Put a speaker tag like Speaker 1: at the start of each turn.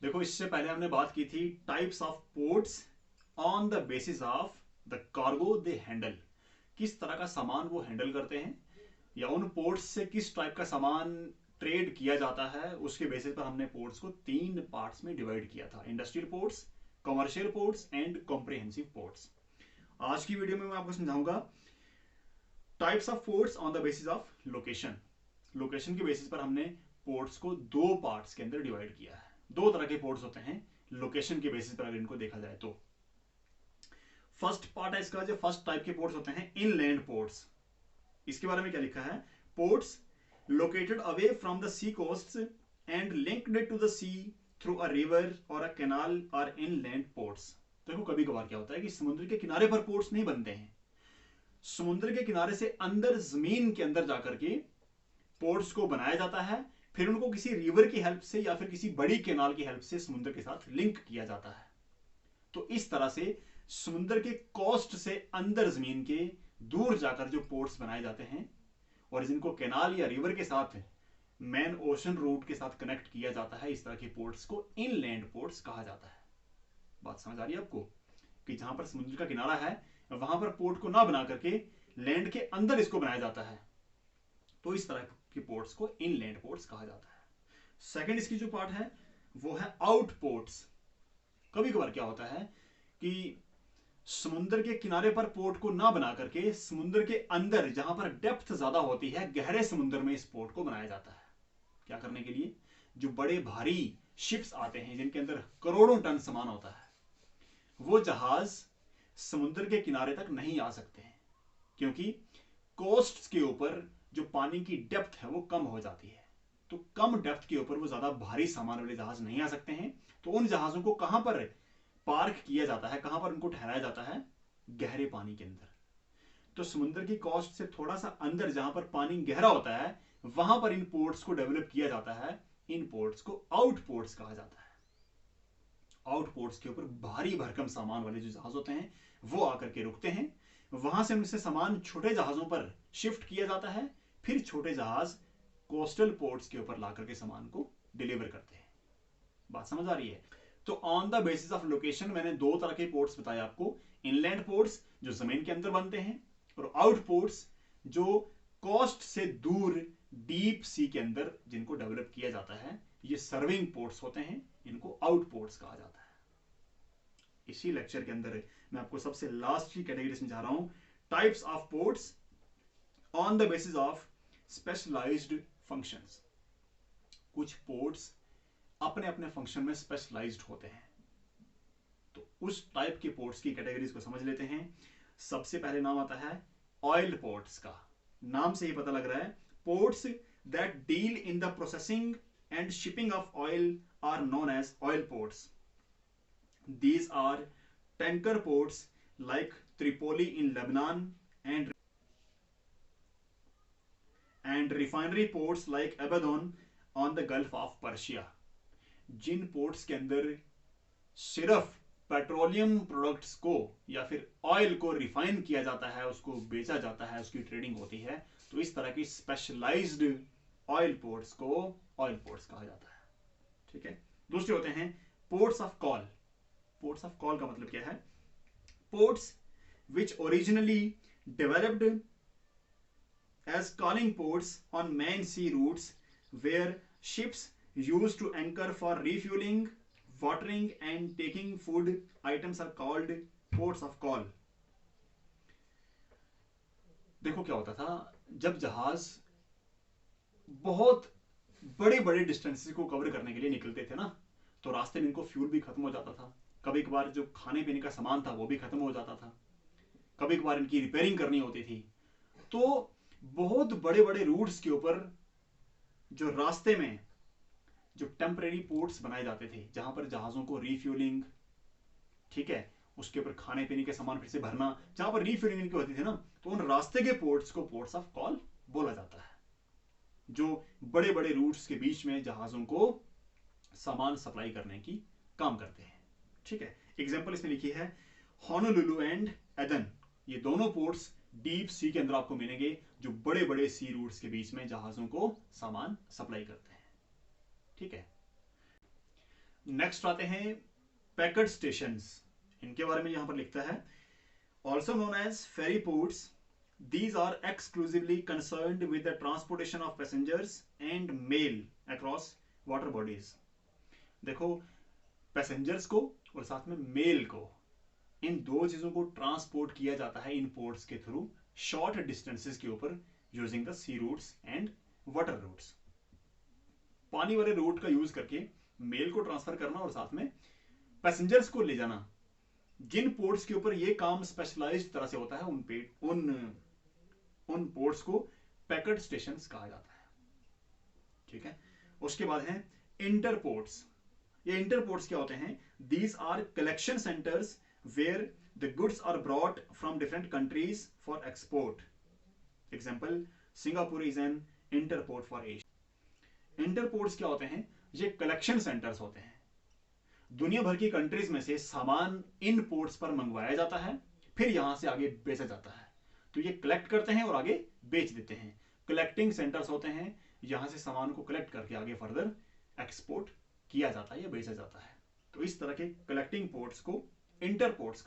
Speaker 1: देखो, इससे पहले हमने बात की थी types of ports on the basis of the cargo they handle. किस तरह का सामान वो हैंडल करते हैं या उन पोर्ट्स से किस टाइप का सामान ट्रेड किया जाता है, उसके बेसिस पर हमने पोर्ट्स को तीन पार्ट्स में डिवाइड किया था: industrial ports, commercial ports and comprehensive ports. आज की वीडियो में मैं आपको समझाऊंगा types of ports on the basis of location. Location के बेसिस पर हमने पोर्ट्स को दो पार्ट्स के अंदर डिवाइड किया है। दो तरह के पोर्ट्स होते हैं लोकेशन के बेसिस पर अगर इनको देखा जाए तो। फर्स्ट पार्ट है इसका, जो फर्स्ट टाइप के पोर्ट्स होते हैं इनलैंड पोर्ट्स। इसके बारे में क्या लिखा है? Ports located away from the sea coast and linked to the sea through a river और a canal are inland ports. देखो, कभी कभार क्या होता है कि समुद्र के किनारे पर पोर्ट्स नहीं बनते हैं। समुद्र के किनारे से अंदर जमीन के अंदर जाकर के पोर्ट्स को बनाया जाता है, फिर उनको किसी रिवर की हेल्प से या फिर किसी बड़ी कैनाल की हेल्प से समुद्र के साथ लिंक किया जाता है। तो इस तरह से समुद्र के कोस्ट से अंदर जमीन के दूर जाकर जो पोर्ट्स बनाए जाते हैं और जिनको कैनाल या रिवर के साथ मैन ओशन रूट के साथ कनेक्ट किया जाता है, इस तरह के पोर्ट्स को इनलैंड पोर्ट्स कहा जाता है। बात समझ आ रही है आपको कि जहां पर समुद्र का किनारा है वहां पर पोर्ट को ना बना करके लैंड के अंदर इसको बनाया जाता है, तो इस तरह के पोर्ट्स को इनलैंड पोर्ट्स कहा जाता है। सेकंड इसकी जो पार्ट है वो है आउट पोर्ट्स। कभी कभार क्या होता है कि समुद्र के किनारे पर पोर्ट को ना बना करके समुद्र के अंदर जहां पर डेप्थ ज्यादा होती है, गहरे समुद्र में इस पोर्ट को बनाया जाता है। क्या करने के लिए? जो बड़े भारी शिप्स आते हैं जिनके अंदर करोड़ों टन सामान होता है, वो जहाज समुद्र के किनारे तक नहीं आ सकते हैं क्योंकि कोस्ट के ऊपर जो पानी की डेप्थ है वो कम हो जाती है। तो कम डेप्थ के ऊपर वो ज्यादा भारी सामान वाले जहाज नहीं आ सकते हैं। तो उन जहाजों को कहां पर पार्क किया जाता है, कहां पर उनको ठहराया जाता है? गहरे पानी के अंदर। तो समुद्र की कोस्ट से थोड़ा सा अंदर जहां पर पानी गहरा होता है वहां पर इन पोर्ट्स को डेवलप किया जाता है। इन पोर्ट्स को आउट पोर्ट्स कहा जाता है। आउट पोर्ट्स के ऊपर भारी भरकम सामान वाले जो जहाज होते हैं वो आकर के रुकते हैं। वहां से उनसे सामान छोटे जहाजों पर शिफ्ट किया जाता है, फिर छोटे जहाज कोस्टल पोर्ट्स के ऊपर लाकर के सामान को डिलीवर करते हैं। बात समझ आ रही है? तो on the basis of location मैंने दो तरह के पोर्ट्स बताए आपको: इनलैंड पोर्ट्स जो जमीन के अंदर बनते हैं, और आउट पोर्ट्स जो कोस्ट से दूर डीप सी के अंदर जिनको डेवलप किया जाता है। ये सर्विंग पोर्ट्स होते हैं, इनको आउट पोर्ट्स कहा जाता है। इसी लेक्चर के अंदर मैं आपको सबसे लास्ट की कैटेगरी समझा रहा हूं, types of ports on the basis of specialised functions. कुछ पोर्ट्स अपने अपने फंक्शन में स्पेशलाइज्ड होते हैं। तो उस टाइप के पोर्ट्स की कैटेगरीज को समझ लेते हैं। सबसे पहले नाम आता है ऑयल पोर्ट्स का। नाम से ही पता लग रहा है, ports that deal in the processing and shipping of oil are known as oil ports. These are tanker ports like Tripoli in Lebanon and refinery ports like Abaddon on the Gulf of Persia। जिन ports के अंदर सिर्फ petroleum products को या फिर oil को refine किया जाता है, उसको बेचा जाता है, उसकी ट्रेडिंग होती है, तो इस तरह की स्पेशलाइज्ड ऑयल पोर्ट्स को ऑयल पोर्ट्स कहा जाता है। ठीक है। दूसरे होते हैं ports of call. Ports of call का मतलब क्या है? Ports which originally developed as calling ports on main sea routes where ships used to anchor for refueling, watering and taking food items are called ports of call। देखो क्या होता था, जब जहाज बहुत बड़े बड़े डिस्टेंसेस को कवर करने के लिए निकलते थे ना, तो रास्ते में इनको फ्यूल भी खत्म हो जाता था। कभी कभार जो खाने पीने का सामान था वो भी खत्म हो जाता था। कभी कभार इनकी रिपेयरिंग करनी होती थी। तो बहुत बड़े बड़े रूट्स के ऊपर जो रास्ते में जो टेम्परेरी पोर्ट्स बनाए जाते थे, जहां पर जहाजों को रिफ्यूलिंग, ठीक है, उसके ऊपर खाने पीने के सामान फिर से भरना, जहां पर रिफ्यूलिंग इनकी होती थी ना, तो उन रास्ते के पोर्ट्स को पोर्ट्स ऑफ कॉल बोला जाता है, जो बड़े बड़े रूट्स के बीच में जहाजों को सामान सप्लाई करने की काम करते हैं। ठीक है। एग्जाम्पल इसमें लिखी है होनोलुलु एंड एदन। ये दोनों पोर्ट्स डीप सी के अंदर आपको मिलेंगे, जो बड़े बड़े सी रूट्स के बीच में जहाजों को सामान सप्लाई करते हैं। ठीक है। नेक्स्ट आते हैं पैकेट स्टेशंस। इनके बारे में यहां पर लिखता है also known as ferry ports, these are exclusively concerned with the transportation of passengers and mail across water bodies। देखो, पैसेंजर्स को और साथ में मेल को, इन दो चीजों को ट्रांसपोर्ट किया जाता है इन पोर्ट्स के थ्रू शॉर्ट डिस्टेंसेस के ऊपर using the sea routes and water routes. पानी वाले रूट का यूज करके मेल को ट्रांसफर करना और साथ में पैसेंजर्स को ले जाना। जिन पोर्ट्स के ऊपर ये काम स्पेशलाइज्ड तरह से होता है उन पोर्ट्स को पैकेट स्टेशंस कहा जाता है। ठीक है, उसके बाद है इंटरपोर्ट्स। ये इंटरपोर्ट्स क्या होते हैं? These are collection centres where the goods are brought from different countries for export. Example, Singapore is an interport for Asia. Interports क्या होते हैं? ये कलेक्शन सेंटर्स होते हैं। दुनिया भर की कंट्रीज में से सामान इन पोर्ट्स पर मंगवाया जाता है, फिर यहां से आगे बेचा जाता है। तो ये कलेक्ट करते हैं और आगे बेच देते हैं। कलेक्टिंग सेंटर्स होते हैं, यहां से सामान को कलेक्ट करके आगे फर्दर एक्सपोर्ट किया जाता है या बेचा जाता है। तो इस तरह के कलेक्टिंग पोर्ट्स को इंटरपोर्ट्स